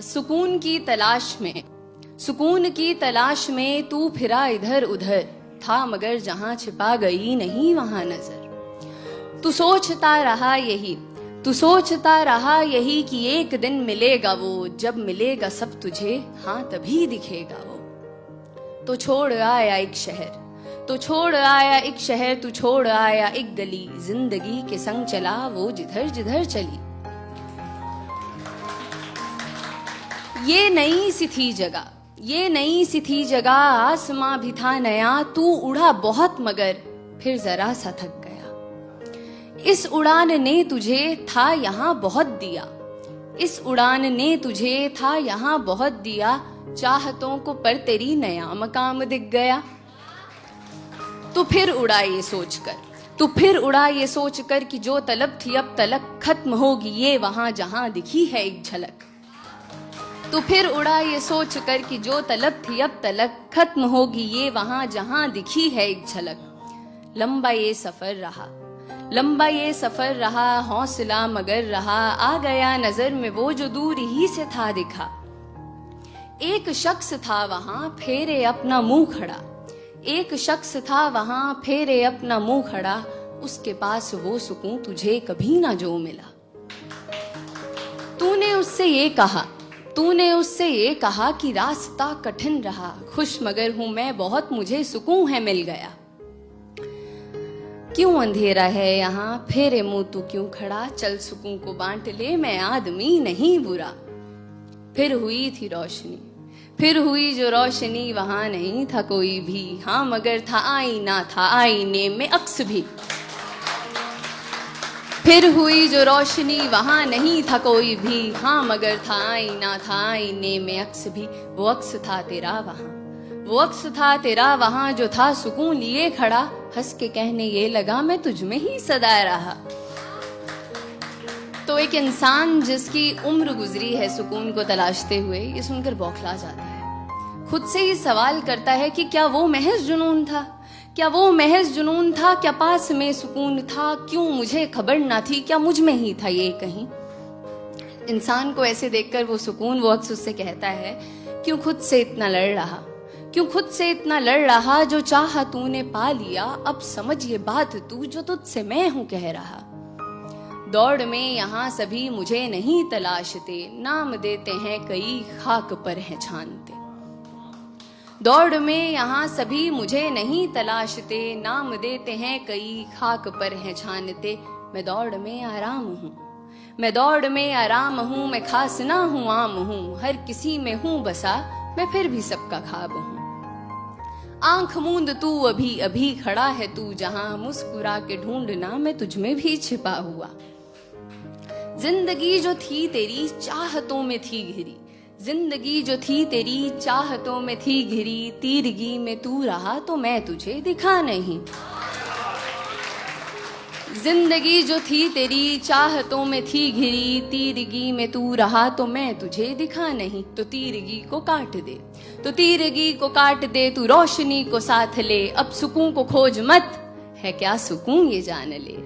सुकून की तलाश में तू फिरा इधर उधर, था मगर जहां छिपा गई नहीं वहां नजर। तू सोचता रहा यही कि एक दिन मिलेगा वो, जब मिलेगा सब तुझे हाँ तभी दिखेगा वो। तो छोड़ आया एक शहर, तू छोड़ आया एक गली, जिंदगी के संग चला वो जिधर जिधर चली। ये नई सी थी जगह, आसमां भी था नया, तू उड़ा बहुत मगर फिर जरा सा थक गया। इस उड़ान ने तुझे था यहाँ बहुत दिया, चाहतों को पर तेरी नया मकाम दिख गया। तो फिर उड़ा ये सोचकर कि जो तलब थी अब तलक खत्म होगी ये वहां जहां दिखी है एक झलक। तो फिर उड़ा ये सोचकर कि जो तलब थी अब तलक खत्म होगी ये वहां जहां दिखी है एक झलक। लंबा ये सफर रहा, हौसला मगर रहा, आ गया नजर में वो जो दूर ही से था दिखा। एक शख्स था वहां फेरे अपना मुंह खड़ा, उसके पास वो सुकून तुझे कभी ना जो मिला। तूने उससे ये कहा कि रास्ता कठिन रहा, खुश मगर हूं मैं बहुत, मुझे सुकून है मिल गया। क्यों अंधेरा है यहाँ, फेरे मुंह तू क्यों खड़ा, चल सुकून को बांट ले, मैं आदमी नहीं बुरा। फिर हुई जो रोशनी, वहां नहीं था कोई भी, हाँ मगर था आईना, था आईने में अक्स भी। फिर हुई जो रोशनी, वहां नहीं था कोई भी, हाँ मगर था आईना, था आईने में अक्स भी। वो अक्स था तेरा वहां जो था सुकून लिए खड़ा, हंस के कहने ये लगा मैं तुझ में ही सदा रहा। तो एक इंसान जिसकी उम्र गुजरी है सुकून को तलाशते हुए, ये सुनकर बौखला जाता है। खुद से ही सवाल करता है कि क्या वो महज जुनून था, क्या पास में सुकून था, क्यों मुझे खबर ना थी, क्या मुझ में ही था ये कहीं। इंसान को ऐसे देखकर वो अक्स उससे कहता है, क्यों खुद से इतना लड़ रहा, जो चाहा तूने पा लिया, अब समझ ये बात तू जो तुझसे मैं हूं कह रहा। दौड़ में यहाँ सभी मुझे नहीं तलाशते, नाम देते हैं कई खाक पर हैं छानते। दौड़ में यहाँ सभी मुझे नहीं तलाशते, नाम देते हैं कई खाक पर हैं छानते। मैं दौड़ में आराम हूँ, मैं खास ना हूँ आम हूँ, हर किसी में हूँ बसा, मैं फिर भी सबका ख्वाब हूँ। आंख मूंद तू अभी खड़ा है तू जहां, मुस्कुरा के ढूंढना मैं तुझ में भी छिपा हुआ। जिंदगी जो थी तेरी चाहतों में थी घिरी, तीरगी में तू रहा तो मैं तुझे दिखा नहीं। जिंदगी जो थी तेरी चाहतों में थी घिरी, तीरगी में तू रहा तो मैं तुझे दिखा नहीं। तो तीरगी को काट दे तू रोशनी को साथ ले, अब सुकून को खोज मत, है क्या सुकून ये जान ले।